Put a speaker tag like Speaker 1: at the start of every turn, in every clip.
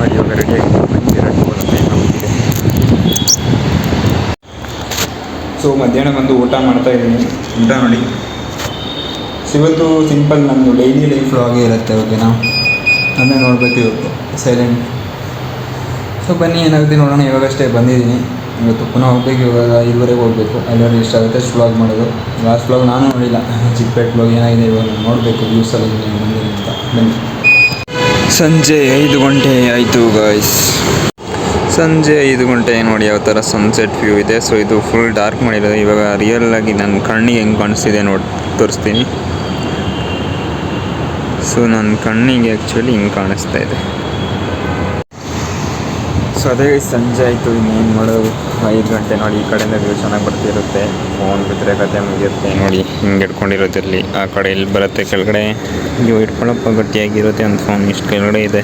Speaker 1: ಮಾಡಿ ಇವಾಗ ರೆಡಿಯಾಗಿ ಹೋಗುತ್ತೆ. ಸೊ ಮಧ್ಯಾಹ್ನ ಬಂದು ಊಟ ಮಾಡ್ತಾಯಿದ್ದೀನಿ. ಊಟ ನೋಡಿ, ಇವತ್ತು ಸಿಂಪಲ್ ನಮ್ಮದು ಡೈಲಿ ಲೈಫ್ ಆಗೇ ಇರುತ್ತೆ. ಓಕೆನಾ, ಅದನ್ನೇ ನೋಡಬೇಕು ಇವತ್ತು ಸೈಲೆಂಟ್. ಸೊ ಬನ್ನಿ ಏನಾಗುತ್ತೆ ನೋಡೋಣ. ಇವಾಗಷ್ಟೇ ಬಂದಿದ್ದೀನಿ, ಇವತ್ತು ಪುನಃ ಹೋಗ್ಬೇಕು. ಇವಾಗ 5:30 ಹೋಗಬೇಕು. ಅಲ್ಲಲ್ಲಿ ಇಷ್ಟ ಆಗುತ್ತೆ ಅಷ್ಟು ವ್ಲಾಗ್ ಮಾಡೋದು. ಲಾಸ್ಟ್ ವ್ಲಾಗ್ ನಾನು ನೋಡಿಲ್ಲ, ಚಿಕ್ಕಪೇಟೆ ವ್ಲಾಗ್ ಏನಾಗಿದೆ ಇವಾಗ ನೋಡಬೇಕು ವ್ಯೂಸಲ್ಲಿ ಬಂದಿದೆ ಅಂತ. ಬನ್ನಿ. ಸಂಜೆ 5 ಗಂಟೆ ಆಯಿತು ಗಾಯ್ಸ್. ಸಂಜೆ 5 ಗಂಟೆ ನೋಡಿ ಯಾವ ಥರ ಸನ್ಸೆಟ್ ವ್ಯೂ ಇದೆ. ಸೊ ಇದು ಫುಲ್ ಡಾರ್ಕ್ ಮಾಡಿರೋದು. ಇವಾಗ ರಿಯಲಾಗಿ ನನ್ನ ಕಣ್ಣಿಗೆ ಹೆಂಗೆ ಕಾಣಿಸ್ತಿದೆ ನೋಡಿ ತೋರಿಸ್ತೀನಿ. ಸೊ ನನ್ನ ಕಣ್ಣಿಗೆ ಆ್ಯಕ್ಚುಲಿ ಹಿಂಗೆ ಕಾಣಿಸ್ತಾ ಇದೆ. ಸೊ ಅದೇ ಸಂಜೆ ಆಯಿತು, ಇನ್ನೇನು ಮಾಡೋದು. 5 ಗಂಟೆ ನೋಡಿ, ಈ ಕಡೆಯಿಂದ ವ್ಯೂ ಚೆನ್ನಾಗಿ ಬರ್ತಿರುತ್ತೆ. ಫೋನ್ ಬಿದ್ದರೆ ಕತೆ ಮುಗಿಯುತ್ತೆ ನೋಡಿ. ಹಿಂಗೆ ಇಟ್ಕೊಂಡಿರೋದಿರಲಿ, ಆ ಕಡೆ ಇಲ್ಲಿ ಬರುತ್ತೆ ಕೆಳಗಡೆ. ನೀವು ಇಟ್ಕೊಳ್ಳಪ್ಪ ಗಟ್ಟಿಯಾಗಿರುತ್ತೆ ಒಂದು ಫೋನ್ ಇಷ್ಟು ಕೆಳಗಡೆ ಇದೆ.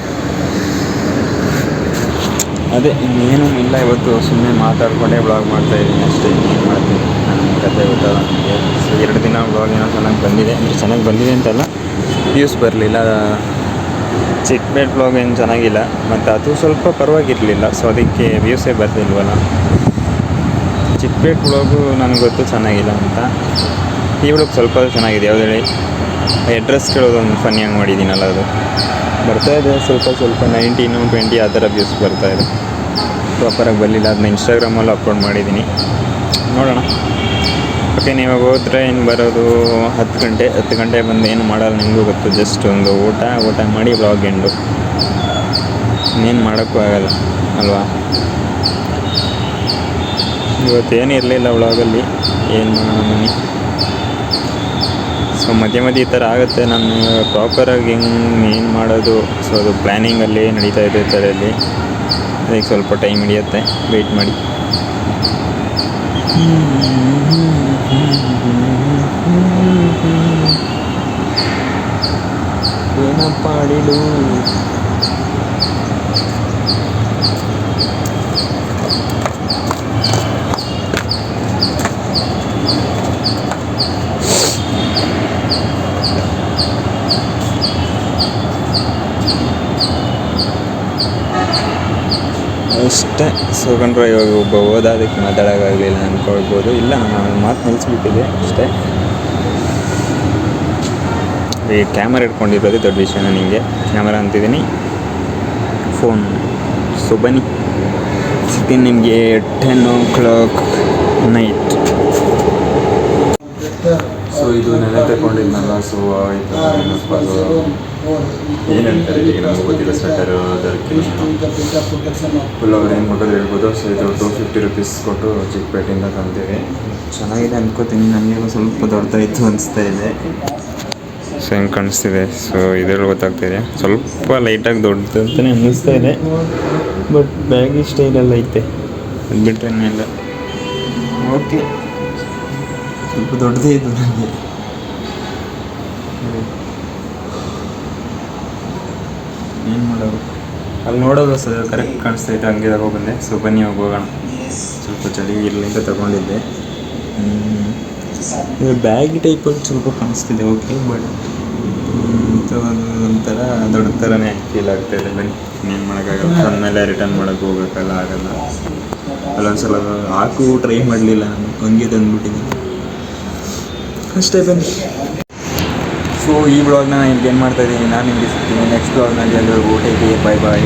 Speaker 1: ಅದೇ ಇನ್ನೇನು ಇಲ್ಲ, ಇವತ್ತು ಸುಮ್ಮನೆ ಮಾತಾಡ್ಕೊಂಡೇ ವ್ಲಾಗ್ ಮಾಡ್ತಾಯಿದ್ದೀನಿ ಅಷ್ಟೇ. ಏನು ಮಾಡ್ತೀನಿ, ನನ್ನ ಕತೆ ಗೊತ್ತಲ್ಲ ನನಗೆ. ಸೊ 2 ದಿನ ವ್ಲಾಗ್ ಏನೋ ಚೆನ್ನಾಗಿ ಬಂದಿದೆ. ಅಂದರೆ ಚೆನ್ನಾಗಿ ಬಂದಿದೆ ಅಂತಲ್ಲ, ವ್ಯೂಸ್ ಬರಲಿಲ್ಲ. ಚಿಕ್ಕಪೇಟೆ ವ್ಲಾಗ್ ಏನು ಚೆನ್ನಾಗಿಲ್ಲ, ಮತ್ತು ಅದು ಸ್ವಲ್ಪ ಪರವಾಗಿರಲಿಲ್ಲ. ಸೊ ಅದಕ್ಕೆ ವ್ಯೂಸೇ ಬರ್ತಿಲ್ವಲ್ಲ. ಚಿಕ್ಕಪೇಟೆ ವ್ಲಾಗು ನನಗೆ ಗೊತ್ತು ಚೆನ್ನಾಗಿಲ್ಲ ಅಂತ. ಈ ವ್ಲಾಗ್ ಸ್ವಲ್ಪ ಚೆನ್ನಾಗಿದೆ. ಯಾವ್ದು ಹೇಳಿ, ಅಡ್ರೆಸ್ ಕೇಳೋದೊಂದು ಫನ್ನಿಯಾಗಿ ಮಾಡಿದ್ದೀನಲ್ಲ, ಅದು ಬರ್ತಾಯಿದೆ ಸ್ವಲ್ಪ 19, 20 ಆ ಥರ ವ್ಯೂಸ್ ಬರ್ತಾಯಿದೆ. ಪ್ರಾಪರಾಗಿ ಬರಲಿಲ್ಲ. ಅದನ್ನ ಇನ್ಸ್ಟಾಗ್ರಾಮಲ್ಲಿ ಅಪ್ಲೋಡ್ ಮಾಡಿದ್ದೀನಿ, ನೋಡೋಣ. ಓಕೆ, ನೀವಾಗ ಹೋದರೆ ಏನು ಬರೋದು 10 ಗಂಟೆ ಬಂದು ಏನು ಮಾಡಲ್ಲ, ನಿಮಗೂ ಗೊತ್ತು. ಜಸ್ಟ್ ಒಂದು ಊಟ ಮಾಡಿ ವ್ಲಾಗ್ ಎಂಡು. ಇನ್ನೇನು ಮಾಡೋಕ್ಕೂ ಆಗಲ್ಲ ಅಲ್ವಾ. ಇವತ್ತೇನು ಇರಲಿಲ್ಲ ವ್ಲಾಗಲ್ಲಿ, ಏನು ಮಾಡೋಣ ಬನ್ನಿ. ಸೊ ಮಧ್ಯೆ ಈ ಥರ ಆಗುತ್ತೆ. ನಾನು ಪ್ರಾಪರಾಗಿ ಏನು ಮಾಡೋದು, ಸೊ ಅದು ಪ್ಲ್ಯಾನಿಂಗಲ್ಲಿ ನಡೀತಾ ಇದೆ ತಲೆಯಲ್ಲಿ. ಅದಕ್ಕೆ ಸ್ವಲ್ಪ ಟೈಮ್ ಹಿಡಿಯುತ್ತೆ, ವೆಯ್ಟ್ ಮಾಡಿ. ಏನಪ್ಪ ಅಡಿಲು ಅಷ್ಟೇ. ಸೊ ಕಂಡ್ರೆ ಇವಾಗ ಒಬ್ಬ ಓದೋದಕ್ಕೆ ಮಾತಾಡೋಕ್ಕಾಗಲಿಲ್ಲ ಅಂದ್ಕೊಳ್ಬೋದು. ಇಲ್ಲ, ನಾನು ಮಾತು ನಿಲ್ಲಿಸ್ಬಿಟ್ಟಿದೆ ಅಷ್ಟೇ. ಈ ಕ್ಯಾಮರಾ ಇಟ್ಕೊಂಡಿರೋದು ದೊಡ್ಡ ವಿಷಯ. ನನಗೆ ಕ್ಯಾಮರಾ ಅಂತಿದ್ದೀನಿ, ಫೋನ್. ಸೊ ಬನ್ನಿ, ಸಿಗ್ತೀನಿ ನಿಮಗೆ 10 o'clock ನೈಟ್. ಸೊ ಇದು ನೆನೆ ತಗೊಂಡಿದ್ನಲ್ಲ. ಸೊ ಆಯಿತು, ಏನಂತಾರೆ ಈಗ ನಮ್ಗೆ ಗೊತ್ತಿಲ್ಲ. ಸ್ವೆಟರು ಅದಕ್ಕೆ ಫುಲ್ ಅವ್ರು ಏನು ಬೇಕಾದ್ರೆ ಹೇಳ್ಬೋದು. ಸೊ ಇದು 250 rupees ಕೊಟ್ಟು ಚಿಕ್ಕಪೇಟೆಯಿಂದ ತಂತೀವಿ. ಚೆನ್ನಾಗಿದೆ ಅಂದ್ಕೋತೀನಿ. ನನಗೇನೋ ಸ್ವಲ್ಪ ದೊಡ್ಡದಾಯಿತು ಅನಿಸ್ತಾ ಇದೆ. ಸೊ ಹೆಂಗೆ ಕಾಣಿಸ್ತಿದೆ, ಸೊ ಇದರಲ್ಲಿ ಗೊತ್ತಾಗ್ತಿದೆ. ಸ್ವಲ್ಪ ಲೈಟಾಗಿ ದೊಡ್ಡದು ಅಂತಲೇ ಅನ್ನಿಸ್ತಾ ಇದೆ, ಬಟ್ ಬ್ಯಾಗಿ ಸ್ಟೈಲೆಲ್ಲ ಐತೆ. ಅದು ಬಿಟ್ಟರೆ ಏನಿಲ್ಲ. ಓಕೆ, ಸ್ವಲ್ಪ ದೊಡ್ಡದೇ ಇದು ನನಗೆ. ಏನು ಮಾಡೋದು, ಅಲ್ಲಿ ನೋಡೋದು ಸರ್ ಕರೆಕ್ಟ್ ಕಾಣಿಸ್ತೈತೆ, ಹಂಗೆ ತಗೊಬಂದೆ. ಸೊ ಬನ್ನಿ ಹೋಗೋಣ. ಸ್ವಲ್ಪ ಚಳಿ ಇರಲಿ ಅಂತ ತಗೊಂಡಿದ್ದೆ. ಬ್ಯಾಗಿ ಟೈಪಲ್ಲಿ ಸ್ವಲ್ಪ ಕಾಣಿಸ್ತಿದೆ. ಓಕೆ, ಬಟ್ ಒಂಥರ ದೊಡ್ಡ ಥರನೇ ಫೀಲ್ ಆಗ್ತಾಯಿದೆ. ಬನ್ನಿ, ಇನ್ನೇನು ಮಾಡೋಕ್ಕಾಗಲ್ಲ. ಅಂದಮೇಲೆ ರಿಟರ್ನ್ ಮಾಡೋಕ್ಕೆ ಹೋಗೋಕ್ಕಲ್ಲ, ಆಗಲ್ಲ. ಅಲ್ಲೊಂದ್ಸಲ ಹಾಕು ಟ್ರೈ ಮಾಡಲಿಲ್ಲ, ನಾನು ಹಂಗೆ ತಂದುಬಿಟ್ಟಿದ್ದೀನಿ ಅಷ್ಟೇ. ಬನ್ನಿ. ಸೊ ಈ ವ್ಲಾಗ್ನ ನಾನು ಇಲ್ಲಿ ಏನು ಮಾಡ್ತಾಯಿದ್ದೀನಿ, ನಾನು ನಿಮಗೆ ಸಿಗ್ತೀನಿ ನೆಕ್ಸ್ಟ್ ವ್ಲಾಗ್ನಲ್ಲಿ. ಎಲ್ಲರಿಗೂ ಟೇಕ್ ಕೇರ್, ಬೈ ಬಾಯ್.